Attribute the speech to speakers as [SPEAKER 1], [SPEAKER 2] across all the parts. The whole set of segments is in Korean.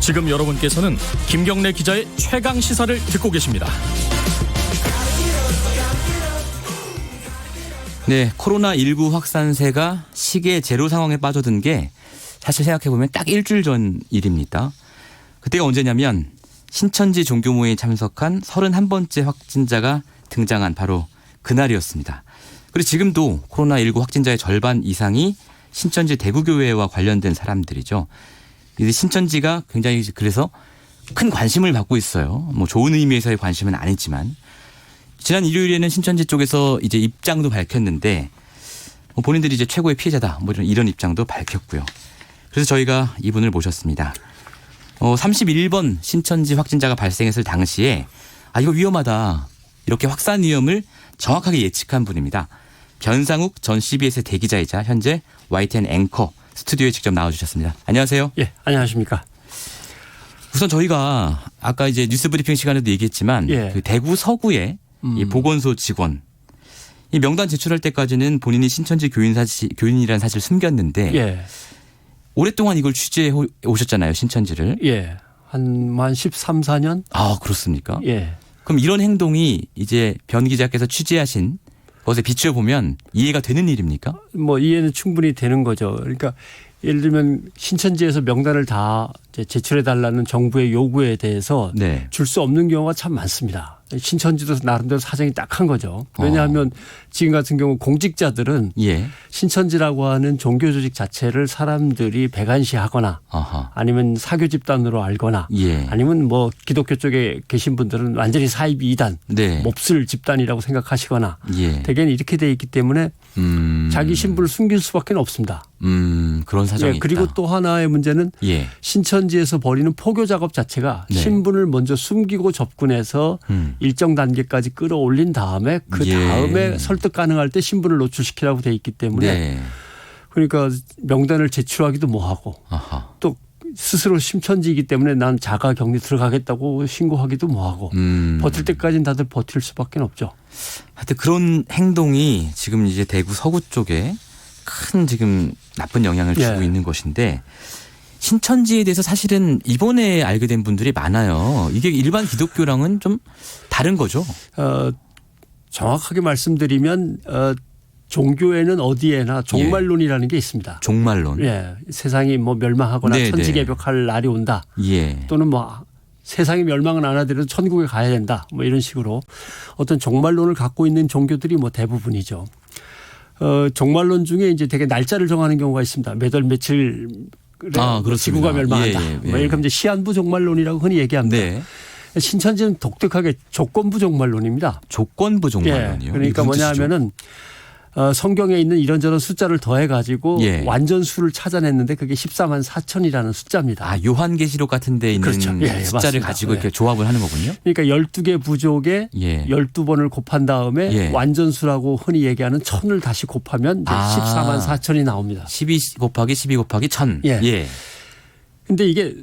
[SPEAKER 1] 지금 여러분께서는 김경래 기자의 최강 시사를 듣고 계십니다.
[SPEAKER 2] 네, 코로나19 확산세가 시계 제로 상황에 빠져든 게 사실 생각해보면 딱 일주일 전 일입니다. 그때가 언제냐면 신천지 종교모임에 참석한 31번째 확진자가 등장한 바로 그날이었습니다. 그리고 지금도 코로나19 확진자의 절반 이상이 신천지 대구교회와 관련된 사람들이죠. 이제 신천지가 굉장히 그래서 큰 관심을 받고 있어요. 뭐 좋은 의미에서의 관심은 아니지만 지난 일요일에는 신천지 쪽에서 이제 입장도 밝혔는데 본인들이 이제 최고의 피해자다 뭐 이런 입장도 밝혔고요. 그래서 저희가 이분을 모셨습니다. 31번 신천지 확진자가 발생했을 당시에 이거 위험하다 이렇게 확산 위험을 정확하게 예측한 분입니다. 변상욱 전 CBS의 대기자이자 현재 YTN 앵커 스튜디오에 직접 나와주셨습니다. 안녕하세요.
[SPEAKER 3] 예, 안녕하십니까.
[SPEAKER 2] 우선 저희가 아까 이제 뉴스 브리핑 시간에도 얘기했지만 그 대구 서구의 이 보건소 직원 이 명단 제출할 때까지는 본인이 신천지 교인이라는 사실을 숨겼는데 오랫동안 이걸 취재해 오셨잖아요. 신천지를.
[SPEAKER 3] 예. 한 13, 14년?
[SPEAKER 2] 아, 그렇습니까?
[SPEAKER 3] 예.
[SPEAKER 2] 그럼 이런 행동이 이제 변 기자께서 취재하신 것에 비추어 보면 이해가 되는 일입니까?
[SPEAKER 3] 뭐 이해는 충분히 되는 거죠. 그러니까 예를 들면 신천지에서 명단을 다 제출해 달라는 정부의 요구에 대해서 줄 수 없는 경우가 참 많습니다. 신천지도 나름대로 사정이 딱한 거죠. 왜냐하면 지금 같은 경우 공직자들은 신천지라고 하는 종교 조직 자체를 사람들이 배관시하거나 아니면 사교 집단으로 알거나 아니면 뭐 기독교 쪽에 계신 분들은 완전히 사이비 이단 몹쓸 집단이라고 생각하시거나 대개는 이렇게 돼 있기 때문에 자기 신분을 숨길 수밖에 없습니다.
[SPEAKER 2] 그런 사정이
[SPEAKER 3] 그리고
[SPEAKER 2] 있다.
[SPEAKER 3] 또 하나의 문제는 신천지에서 벌이는 포교 작업 자체가 신분을 먼저 숨기고 접근해서 일정 단계까지 끌어올린 다음에 그 다음에 설득 가능할 때 신분을 노출시키라고 돼 있기 때문에 그러니까 명단을 제출하기도 뭐하고 또 스스로 신천지이기 때문에 난 자가격리 들어가겠다고 신고하기도 뭐하고 버틸 때까지는 다들 버틸 수밖에 없죠.
[SPEAKER 2] 하여튼 그런 행동이 지금 이제 대구 서구 쪽에 큰 지금 나쁜 영향을 주고 있는 것인데 신천지에 대해서 사실은 이번에 알게 된 분들이 많아요. 이게 일반 기독교랑은 좀 다른 거죠?
[SPEAKER 3] 정확하게 말씀드리면 종교에는 어디에나 종말론이라는 게 있습니다.
[SPEAKER 2] 종말론.
[SPEAKER 3] 세상이 뭐 멸망하거나 천지개벽할 날이 온다. 또는 뭐 세상이 멸망은 안 하더라도 천국에 가야 된다. 뭐 이런 식으로 어떤 종말론을 갖고 있는 종교들이 뭐 대부분이죠. 종말론 중에 이제 되게 날짜를 정하는 경우가 있습니다. 몇 월 며칠 지구가 멸망한다. 뭐 이렇게 이제 시한부 종말론이라고 흔히 얘기합니다. 신천지는 독특하게 조건부 종말론입니다.
[SPEAKER 2] 조건부 종말론이요?
[SPEAKER 3] 그러니까 뭐냐면은 성경에 있는 이런저런 숫자를 더해 가지고 완전 수를 찾아냈는데 그게 14만 4천이라는 숫자입니다.
[SPEAKER 2] 요한계시록 같은 데 있는 숫자를
[SPEAKER 3] 맞습니다.
[SPEAKER 2] 가지고 이렇게 조합을 하는 거군요.
[SPEAKER 3] 그러니까 12개 부족에 12번을 곱한 다음에 완전수라고 흔히 얘기하는 1000을 다시 곱하면 이제 14만 4천이 나옵니다.
[SPEAKER 2] 12 곱하기 12 곱하기 1000.
[SPEAKER 3] 근데 이게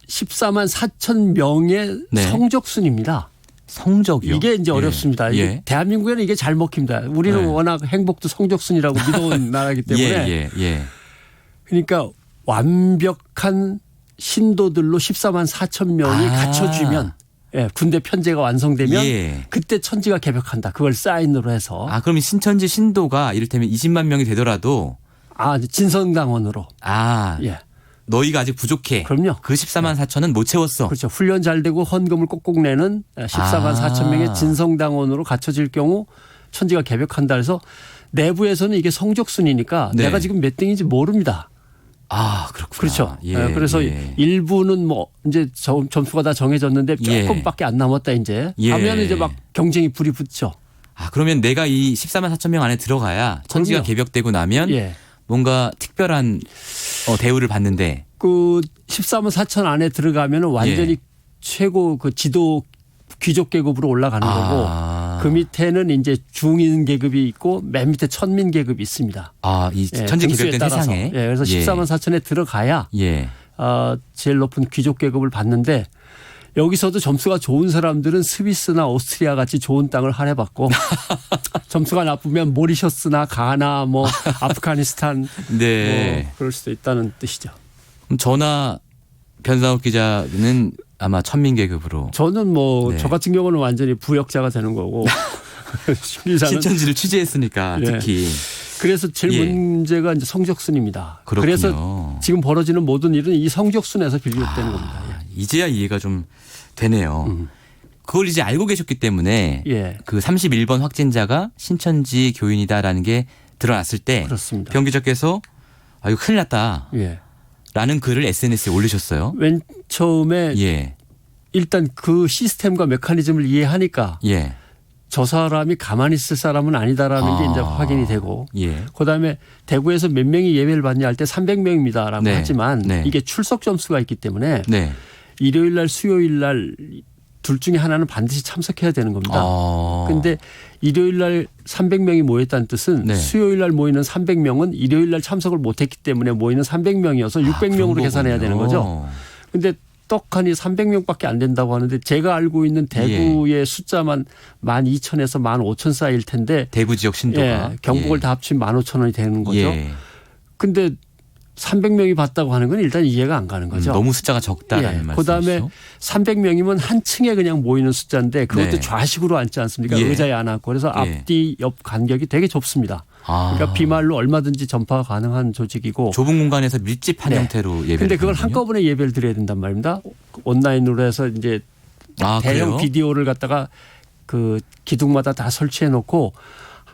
[SPEAKER 3] 14만 4천 명의 성적순입니다.
[SPEAKER 2] 성적이요?
[SPEAKER 3] 이게 이제 어렵습니다. 이게 대한민국에는 이게 잘 먹힙니다. 우리는 워낙 행복도 성적순이라고 믿어온 나라이기 때문에. 그러니까 완벽한 신도들로 14만 4천 명이 갖춰지면 군대 편제가 완성되면 그때 천지가 개벽한다. 그걸 사인으로 해서.
[SPEAKER 2] 그럼 신천지 신도가 이를테면 20만 명이 되더라도.
[SPEAKER 3] 진성당원으로.
[SPEAKER 2] 너희가 아직 부족해.
[SPEAKER 3] 그럼요.
[SPEAKER 2] 그 14만 4천은 못 채웠어.
[SPEAKER 3] 그렇죠. 훈련 잘 되고 헌금을 꼭꼭 내는 14만 4천 명의 진성당원으로 갖춰질 경우 천지가 개벽한다 해서 내부에서는 이게 성적순이니까 내가 지금 몇 등인지 모릅니다.
[SPEAKER 2] 그렇구나.
[SPEAKER 3] 그렇죠. 그래서 일부는 뭐 이제 점수가 다 정해졌는데 조금밖에 안 남았다 이제 하면 이제 막 경쟁이 불이 붙죠.
[SPEAKER 2] 그러면 내가 이 14만 4천 명 안에 들어가야 천지가 개벽되고 나면 뭔가 특별한 대우를 받는데
[SPEAKER 3] 그 14만 4천 안에 들어가면 완전히 최고 그 지도 귀족 계급으로 올라가는 거고 그 밑에는 이제 중인 계급이 있고 맨 밑에 천민 계급이 있습니다.
[SPEAKER 2] 이 천지 개벽된 세상에.
[SPEAKER 3] 그래서 14만 4천에 들어가야 제일 높은 귀족 계급을 받는데 여기서도 점수가 좋은 사람들은 스위스나 오스트리아 같이 좋은 땅을 할애받고 점수가 나쁘면 모리셔스나 가나 뭐 아프가니스탄 뭐 그럴 수도 있다는 뜻이죠.
[SPEAKER 2] 그럼 저나 변상욱 기자는 아마 천민계급으로.
[SPEAKER 3] 저는 뭐
[SPEAKER 2] 네.
[SPEAKER 3] 저 같은 경우는 완전히 부역자가 되는 거고
[SPEAKER 2] 신천지를 취재했으니까
[SPEAKER 3] 네.
[SPEAKER 2] 특히.
[SPEAKER 3] 그래서 제일
[SPEAKER 2] 예.
[SPEAKER 3] 문제가 이제 성적순입니다.
[SPEAKER 2] 그렇군요.
[SPEAKER 3] 그래서 지금 벌어지는 모든 일은 이 성적순에서 비롯되는 겁니다.
[SPEAKER 2] 이제야 이해가 좀 되네요. 그걸 이제 알고 계셨기 때문에
[SPEAKER 3] 예.
[SPEAKER 2] 그 31번 확진자가 신천지 교인이다라는 게 드러났을 때
[SPEAKER 3] 그렇습니다.
[SPEAKER 2] 변 기자께서 아 이거 큰일 났다.
[SPEAKER 3] 예.
[SPEAKER 2] 라는 글을 SNS에 올리셨어요.
[SPEAKER 3] 맨 처음에
[SPEAKER 2] 예.
[SPEAKER 3] 일단 그 시스템과 메커니즘을 이해하니까
[SPEAKER 2] 예.
[SPEAKER 3] 저 사람이 가만히 있을 사람은 아니다라는 게 이제 확인이 되고
[SPEAKER 2] 예.
[SPEAKER 3] 그다음에 대구에서 몇 명이 예배를 받냐 할 때 300명입니다라고
[SPEAKER 2] 네.
[SPEAKER 3] 하지만
[SPEAKER 2] 네.
[SPEAKER 3] 이게 출석 점수가 있기 때문에
[SPEAKER 2] 네.
[SPEAKER 3] 일요일 날 수요일 날 둘 중에 하나는 반드시 참석해야 되는 겁니다. 그런데 일요일 날 300명이 모였다는 뜻은
[SPEAKER 2] 네.
[SPEAKER 3] 수요일 날 모이는 300명은 일요일 날 참석을 못했기 때문에 모이는 300명이어서 600명으로
[SPEAKER 2] 그런
[SPEAKER 3] 계산해야
[SPEAKER 2] 거군요.
[SPEAKER 3] 되는 거죠. 그런데 떡하니 300명밖에 안 된다고 하는데 제가 알고 있는 대구의 숫자만 12,000에서 15,000 사이일 텐데
[SPEAKER 2] 대구 지역 신도가.
[SPEAKER 3] 예, 경북을 다 합치면 15,000원이 되는 거죠.
[SPEAKER 2] 예.
[SPEAKER 3] 근데 300명이 봤다고 하는 건 일단 이해가 안 가는 거죠.
[SPEAKER 2] 너무 숫자가 적다라는
[SPEAKER 3] 예.
[SPEAKER 2] 말씀이시죠.
[SPEAKER 3] 그다음에 300명이면 한 층에 그냥 모이는 숫자인데 그것도
[SPEAKER 2] 네.
[SPEAKER 3] 좌식으로 앉지 않습니까?
[SPEAKER 2] 예.
[SPEAKER 3] 의자에 안 앉고 그래서
[SPEAKER 2] 예.
[SPEAKER 3] 앞뒤 옆 간격이 되게 좁습니다. 그러니까 비말로 얼마든지 전파가 가능한 조직이고
[SPEAKER 2] 좁은 공간에서 밀집한
[SPEAKER 3] 네.
[SPEAKER 2] 형태로 예배를.
[SPEAKER 3] 근데 그걸
[SPEAKER 2] 드리는군요.
[SPEAKER 3] 한꺼번에 예배를 드려야 된단 말입니다. 온라인으로 해서 이제 대형
[SPEAKER 2] 그래요?
[SPEAKER 3] 비디오를 갖다가 그 기둥마다 다 설치해 놓고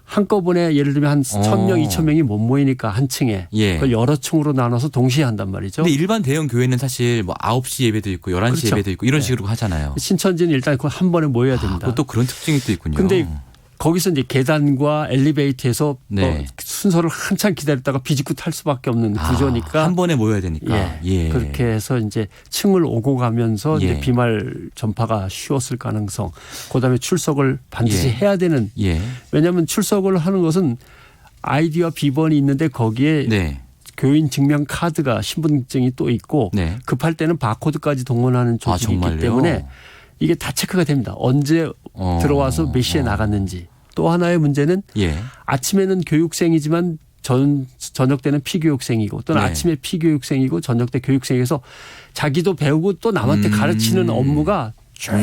[SPEAKER 3] 한꺼번에 예를 들면 한 1,000명, 2,000명이 못 모이니까 한 층에
[SPEAKER 2] 예.
[SPEAKER 3] 그걸 여러 층으로 나눠서 동시에 한단 말이죠.
[SPEAKER 2] 근데 일반 대형 교회는 사실 뭐 9시 예배도 있고 11시
[SPEAKER 3] 그렇죠.
[SPEAKER 2] 예배도 있고 이런
[SPEAKER 3] 네.
[SPEAKER 2] 식으로 하잖아요.
[SPEAKER 3] 신천지는 일단 그 한 번에 모여야 됩니다.
[SPEAKER 2] 또 그런 특징이 또 있군요.
[SPEAKER 3] 근데 거기서 이제 계단과 엘리베이터에서
[SPEAKER 2] 네.
[SPEAKER 3] 순서를 한참 기다렸다가 비집고 탈 수밖에 없는 구조니까
[SPEAKER 2] 한 번에 모여야 되니까.
[SPEAKER 3] 예. 그렇게 해서 이제 층을 오고 가면서
[SPEAKER 2] 예.
[SPEAKER 3] 이제 비말 전파가 쉬웠을 가능성, 그다음에 출석을 반드시
[SPEAKER 2] 예.
[SPEAKER 3] 해야 되는.
[SPEAKER 2] 예.
[SPEAKER 3] 왜냐하면 출석을 하는 것은 아이디와 비번이 있는데 거기에
[SPEAKER 2] 네.
[SPEAKER 3] 교인 증명 카드가 신분증이 또 있고
[SPEAKER 2] 네.
[SPEAKER 3] 급할 때는 바코드까지 동원하는 조직이 있기
[SPEAKER 2] 정말요?
[SPEAKER 3] 때문에 이게 다 체크가 됩니다. 언제 들어와서 몇 시에 나갔는지. 또 하나의 문제는
[SPEAKER 2] 예.
[SPEAKER 3] 아침에는 교육생이지만 저녁 때는 피교육생이고 또는
[SPEAKER 2] 네.
[SPEAKER 3] 아침에 피교육생이고 저녁 때 교육생에서 자기도 배우고 또 남한테 가르치는 업무가 쭉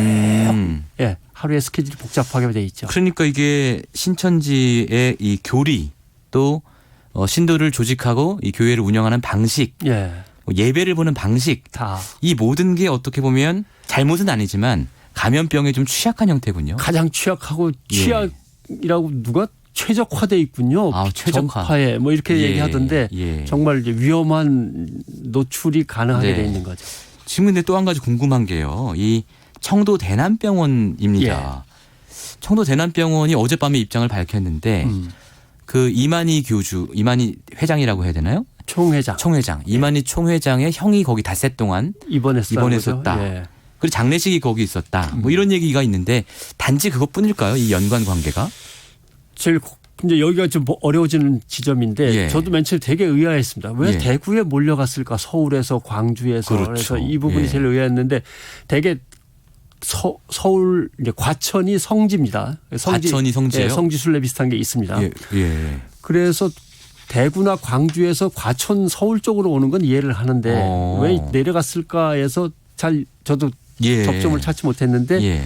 [SPEAKER 3] 예, 하루에 스케줄이 복잡하게 돼 있죠.
[SPEAKER 2] 그러니까 이게 신천지의 이 교리 또 신도를 조직하고 이 교회를 운영하는 방식,
[SPEAKER 3] 예,
[SPEAKER 2] 예배를 보는 방식
[SPEAKER 3] 다
[SPEAKER 2] 이 모든 게 어떻게 보면 잘못은 아니지만 감염병에 좀 취약한 형태군요.
[SPEAKER 3] 가장 취약하고
[SPEAKER 2] 예.
[SPEAKER 3] 취약이라고 누가 최적화돼 있군요.
[SPEAKER 2] 최적화.
[SPEAKER 3] 전파에 뭐 이렇게
[SPEAKER 2] 예.
[SPEAKER 3] 얘기하던데
[SPEAKER 2] 예.
[SPEAKER 3] 정말 이제 위험한 노출이 가능하게
[SPEAKER 2] 네.
[SPEAKER 3] 돼 있는 거죠.
[SPEAKER 2] 지금 근데 또 한 가지 궁금한 게요. 이 청도 대남병원입니다. 청도 대남병원이 어젯밤에 입장을 밝혔는데 그 이만희 회장이라고 해야 되나요?
[SPEAKER 3] 총회장
[SPEAKER 2] 이만희 총회장의 형이 거기 닷새 동안 입원했었다.
[SPEAKER 3] 예.
[SPEAKER 2] 그리고 장례식이 거기 있었다. 뭐 이런 얘기가 있는데 단지 그것뿐일까요? 이 연관 관계가?
[SPEAKER 3] 제일 이제 여기가 좀 어려워지는 지점인데
[SPEAKER 2] 예.
[SPEAKER 3] 저도 맨 처음에 되게 의아했습니다. 왜
[SPEAKER 2] 예.
[SPEAKER 3] 대구에 몰려갔을까? 서울에서 광주에서
[SPEAKER 2] 그렇죠.
[SPEAKER 3] 그래서 이 부분이
[SPEAKER 2] 예.
[SPEAKER 3] 제일 의아했는데 되게 서울 이제 과천이 성지입니다.
[SPEAKER 2] 과천이 성지예요?
[SPEAKER 3] 예, 성지 순례 비슷한 게 있습니다.
[SPEAKER 2] 예. 예.
[SPEAKER 3] 그래서 대구나 광주에서 과천 서울 쪽으로 오는 건 이해를 하는데 왜 내려갔을까 해서 잘 저도
[SPEAKER 2] 예.
[SPEAKER 3] 접점을 찾지 못했는데
[SPEAKER 2] 예.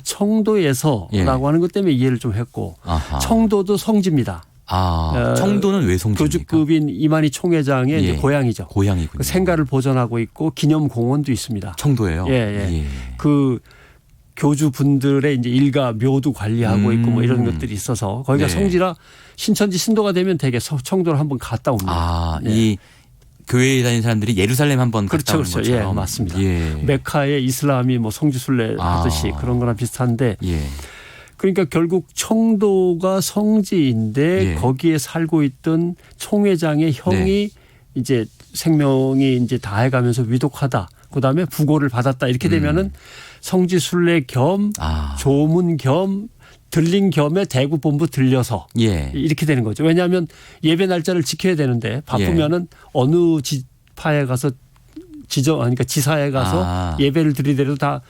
[SPEAKER 3] 청도에서라고
[SPEAKER 2] 예.
[SPEAKER 3] 하는 것 때문에 이해를 좀 했고
[SPEAKER 2] 아하.
[SPEAKER 3] 청도도 성지입니다.
[SPEAKER 2] 청도는 왜 성지입니까?
[SPEAKER 3] 교주급인 이만희 총회장의
[SPEAKER 2] 예.
[SPEAKER 3] 이제 고향이죠.
[SPEAKER 2] 고향이군요.
[SPEAKER 3] 그 생가를 보존하고 있고 기념공원도 있습니다.
[SPEAKER 2] 청도예요?
[SPEAKER 3] 예. 그 교주분들의 이제 일가 묘도 관리하고 있고 뭐 이런 것들이 있어서 거기가
[SPEAKER 2] 네.
[SPEAKER 3] 성지라 신천지 신도가 되면 되게 청도를 한번 갔다 옵니다.
[SPEAKER 2] 이 교회에 다니는 사람들이 예루살렘 한번 갔다 오는
[SPEAKER 3] 그렇죠.
[SPEAKER 2] 것처럼.
[SPEAKER 3] 예, 맞습니다.
[SPEAKER 2] 예.
[SPEAKER 3] 메카에 이슬람이 뭐 성지순례 하듯이 그런 거랑 비슷한데
[SPEAKER 2] 예.
[SPEAKER 3] 그러니까 결국 청도가 성지인데
[SPEAKER 2] 예.
[SPEAKER 3] 거기에 살고 있던 총회장의 형이
[SPEAKER 2] 네.
[SPEAKER 3] 이제 생명이 이제 다해가면서 위독하다. 그다음에 부고를 받았다. 이렇게 되면은 성지순례 겸 조문 겸 들린 겸에 대구 본부 들려서
[SPEAKER 2] 예.
[SPEAKER 3] 이렇게 되는 거죠. 왜냐하면 예배 날짜를 지켜야 되는데 바쁘면은 어느 지파에 가서 그러니까 지사에 가서 예배를 드리더라도 다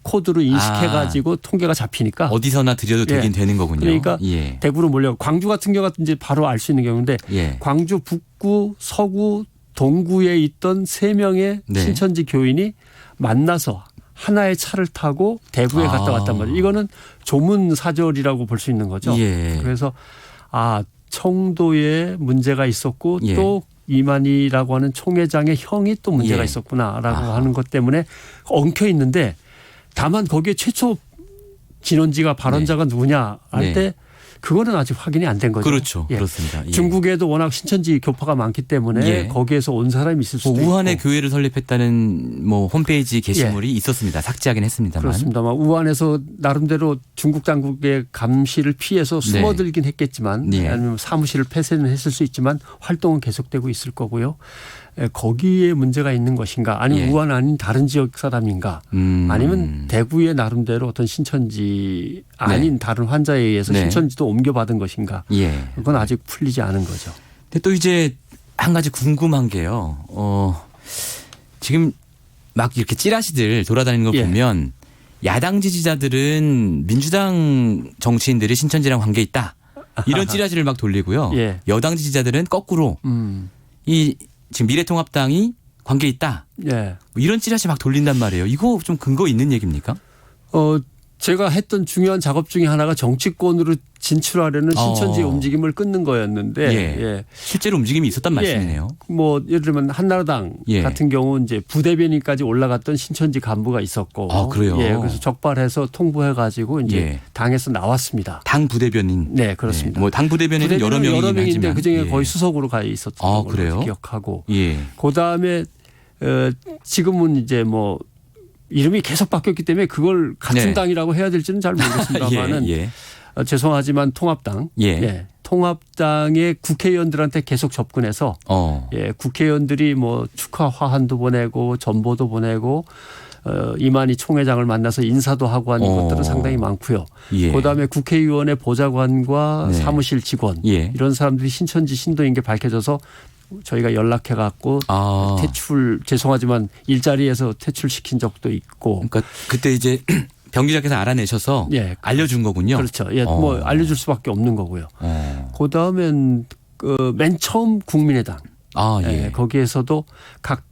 [SPEAKER 3] 코드로 인식해가지고 통계가 잡히니까
[SPEAKER 2] 어디서나 드려도 되긴 되는 거군요.
[SPEAKER 3] 그러니까
[SPEAKER 2] 예.
[SPEAKER 3] 대구로 몰려 광주 같은 경우 같은 이제 바로 알 수 있는 경우인데
[SPEAKER 2] 예.
[SPEAKER 3] 광주 북구, 서구, 동구에 있던 3명의
[SPEAKER 2] 네.
[SPEAKER 3] 신천지 교인이 만나서 하나의 차를 타고 대구에 갔다 왔단 말이에요. 이거는 조문 사절이라고 볼 수 있는 거죠.
[SPEAKER 2] 예.
[SPEAKER 3] 그래서 청도에 문제가 있었고
[SPEAKER 2] 예.
[SPEAKER 3] 또 이만희라고 하는 총회장의 형이 또 문제가
[SPEAKER 2] 예.
[SPEAKER 3] 있었구나라고 하는 것 때문에 엉켜 있는데 다만 거기에 최초 진원지가 발언자가 누구냐 할
[SPEAKER 2] 네.
[SPEAKER 3] 때 그거는 아직 확인이 안 된 거죠.
[SPEAKER 2] 그렇죠.
[SPEAKER 3] 예.
[SPEAKER 2] 그렇습니다. 예.
[SPEAKER 3] 중국에도 워낙 신천지 교파가 많기 때문에
[SPEAKER 2] 예.
[SPEAKER 3] 거기에서 온 사람이 있을 수도
[SPEAKER 2] 우한에
[SPEAKER 3] 있고.
[SPEAKER 2] 교회를 설립했다는 홈페이지 게시물이 있었습니다. 삭제하긴 했습니다만.
[SPEAKER 3] 그렇습니다만 우한에서 나름대로 중국 당국의 감시를 피해서 숨어들긴 했겠지만
[SPEAKER 2] 네.
[SPEAKER 3] 아니면 사무실을 폐쇄는 했을 수 있지만 활동은 계속되고 있을 거고요. 거기에 문제가 있는 것인가 아니면
[SPEAKER 2] 예.
[SPEAKER 3] 우한 아닌 다른 지역 사람인가 아니면 대구의 나름대로 어떤 신천지 아닌 다른 환자에 의해서
[SPEAKER 2] 네.
[SPEAKER 3] 신천지도 옮겨받은 것인가.
[SPEAKER 2] 예.
[SPEAKER 3] 그건 아직 풀리지 않은 거죠.
[SPEAKER 2] 근데 또 이제 한 가지 궁금한 게요. 지금 막 이렇게 찌라시들 돌아다니는 걸
[SPEAKER 3] 예.
[SPEAKER 2] 보면 야당 지지자들은 민주당 정치인들이 신천지랑 관계 있다. 이런 찌라시를 막 돌리고요.
[SPEAKER 3] 예.
[SPEAKER 2] 여당 지지자들은 거꾸로 이 지금 미래통합당이 관계 있다.
[SPEAKER 3] 예.
[SPEAKER 2] 뭐 이런 찌라시 막 돌린단 말이에요. 이거 좀 근거 있는 얘기입니까?
[SPEAKER 3] 제가 했던 중요한 작업 중에 하나가 정치권으로 진출하려는 신천지의 움직임을 끊는 거였는데
[SPEAKER 2] 예. 실제로 움직임이 있었단 말씀이네요.
[SPEAKER 3] 뭐 예를 들면 한나라당
[SPEAKER 2] 예.
[SPEAKER 3] 같은 경우 이제 부대변인까지 올라갔던 신천지 간부가 있었고,
[SPEAKER 2] 그래요?
[SPEAKER 3] 예, 그래서 적발해서 통보해가지고 이제
[SPEAKER 2] 예.
[SPEAKER 3] 당에서 나왔습니다.
[SPEAKER 2] 당 부대변인.
[SPEAKER 3] 네, 그렇습니다.
[SPEAKER 2] 뭐 당 부대변인은 여러 명이긴 하지만.
[SPEAKER 3] 그 중에
[SPEAKER 2] 예.
[SPEAKER 3] 거의 수석으로 가 있었던
[SPEAKER 2] 그래요?
[SPEAKER 3] 걸로 기억하고,
[SPEAKER 2] 예.
[SPEAKER 3] 그 다음에 지금은 이제 뭐 이름이 계속 바뀌었기 때문에 그걸 같은
[SPEAKER 2] 네.
[SPEAKER 3] 당이라고 해야 될지는 잘 모르겠습니다만은.
[SPEAKER 2] 예.
[SPEAKER 3] 죄송하지만 통합당,
[SPEAKER 2] 예.
[SPEAKER 3] 통합당의 국회의원들한테 계속 접근해서 국회의원들이 뭐 축하 화환도 보내고 전보도 보내고 이만희 총회장을 만나서 인사도 하고 하는 것들은 상당히 많고요.
[SPEAKER 2] 예.
[SPEAKER 3] 그다음에 국회의원의 보좌관과
[SPEAKER 2] 네.
[SPEAKER 3] 사무실 직원
[SPEAKER 2] 예.
[SPEAKER 3] 이런 사람들이 신천지 신도인 게 밝혀져서 저희가 연락해 갖고 퇴출 죄송하지만 일자리에서 퇴출시킨 적도 있고.
[SPEAKER 2] 그러니까 그때 이제 병 기자께서 알아내셔서 알려준 거군요.
[SPEAKER 3] 그렇죠. 예, 뭐 알려줄 수밖에 없는 거고요. 그다음엔 맨 처음 국민의당. 거기에서도 각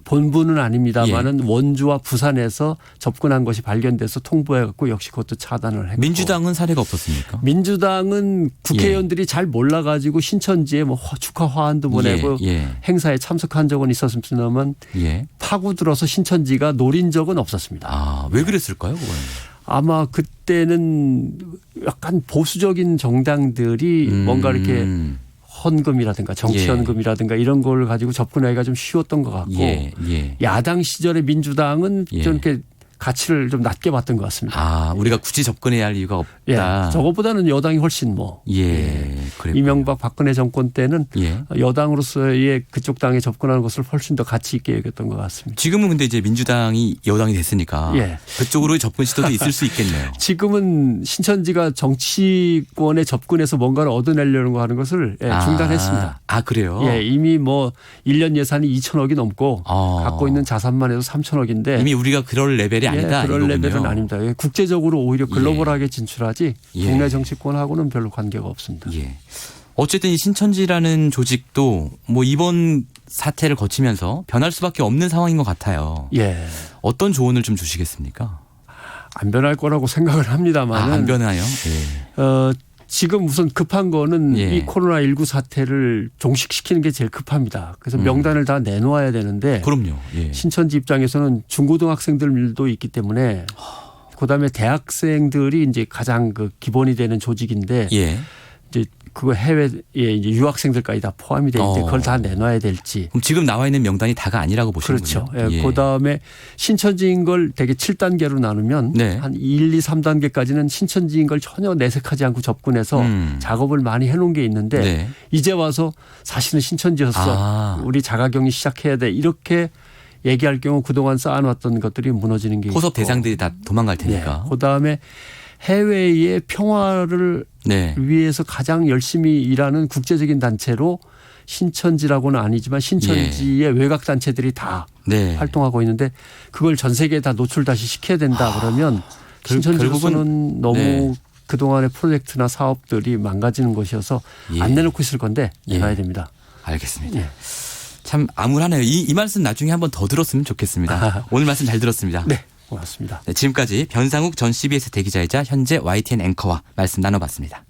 [SPEAKER 3] 본부는 아닙니다만은 원주와 부산에서 접근한 것이 발견돼서 통보해갖고 역시 그것도 차단을 했고.
[SPEAKER 2] 민주당은 사례가 없었습니까?
[SPEAKER 3] 민주당은 국회의원들이 잘 몰라가지고 신천지에 뭐 축하 화환도 보내고 행사에 참석한 적은 있었습니다만 파고들어서 신천지가 노린 적은 없었습니다.
[SPEAKER 2] 왜 그랬을까요? 그건?
[SPEAKER 3] 아마 그때는 약간 보수적인 정당들이 뭔가 이렇게 헌금이라든가 정치헌금이라든가 이런 걸 가지고 접근하기가 좀 쉬웠던 것 같고 야당 시절의 민주당은 좀 이렇게 가치를 좀 낮게 봤던 것 같습니다.
[SPEAKER 2] 우리가 굳이 접근해야 할 이유가 없다.
[SPEAKER 3] 저것보다는 여당이 훨씬 이명박 박근혜 정권 때는 여당으로서의 그쪽 당에 접근하는 것을 훨씬 더 가치 있게 여겼던 것 같습니다.
[SPEAKER 2] 지금은 근데 이제 민주당이 여당이 됐으니까 그쪽으로 접근 시도도 있을 수 있겠네요.
[SPEAKER 3] 지금은 신천지가 정치권에 접근해서 뭔가를 얻어내려고 하는 것을 중단했습니다.
[SPEAKER 2] 그래요?
[SPEAKER 3] 이미 뭐 1년 예산이 2천억이 넘고 갖고 있는 자산만 해도 3천억인데
[SPEAKER 2] 이미 우리가 그럴 레벨이 아니다.
[SPEAKER 3] 그럴
[SPEAKER 2] 이거군요.
[SPEAKER 3] 레벨은 아닙니다. 국제적으로 오히려 글로벌하게 진출하지 국내 정치권하고는 별로 관계가 없습니다.
[SPEAKER 2] 어쨌든 이 신천지라는 조직도 뭐 이번 사태를 거치면서 변할 수밖에 없는 상황인 것 같아요. 어떤 조언을 좀 주시겠습니까?
[SPEAKER 3] 안 변할 거라고 생각을 합니다만.
[SPEAKER 2] 안 변하요?
[SPEAKER 3] 지금 우선 급한 거는 이 코로나19 사태를 종식시키는 게 제일 급합니다. 그래서 명단을 다 내놓아야 되는데.
[SPEAKER 2] 그럼요.
[SPEAKER 3] 신천지 입장에서는 중고등학생들도 있기 때문에 그다음에 대학생들이 이제 가장 그 기본이 되는 조직인데 이제 그거 해외에 이제 유학생들까지 다 포함이 되는데 그걸 다 내놔야 될지.
[SPEAKER 2] 그럼 지금 나와 있는 명단이 다가 아니라고 보시는군요.
[SPEAKER 3] 그렇죠. 그다음에 신천지인 걸 되게 7단계로 나누면 한 1, 2, 3단계까지는 신천지인 걸 전혀 내색하지 않고 접근해서 작업을 많이 해놓은 게 있는데 이제 와서 사실은 신천지였어. 우리 자가격리 시작해야 돼. 이렇게 얘기할 경우 그동안 쌓아놨던 것들이 무너지는 게 있고.
[SPEAKER 2] 포섭 대상들이 다 도망갈 테니까.
[SPEAKER 3] 그다음에 해외의 평화를 위해서 가장 열심히 일하는 국제적인 단체로 신천지라고는 아니지만 신천지의 외곽 단체들이 다 활동하고 있는데 그걸 전 세계에 다 노출 다시 시켜야 된다 그러면 신천지로서는 너무 그동안의 프로젝트나 사업들이 망가지는 것이어서 안 내놓고 있을 건데 내놔야 됩니다.
[SPEAKER 2] 알겠습니다. 참 암울하네요. 이 말씀 나중에 한번 더 들었으면 좋겠습니다. 오늘 말씀 잘 들었습니다.
[SPEAKER 3] 네, 고맙습니다.
[SPEAKER 2] 네, 지금까지 변상욱 전 CBS 대기자이자 현재 YTN 앵커와 말씀 나눠봤습니다.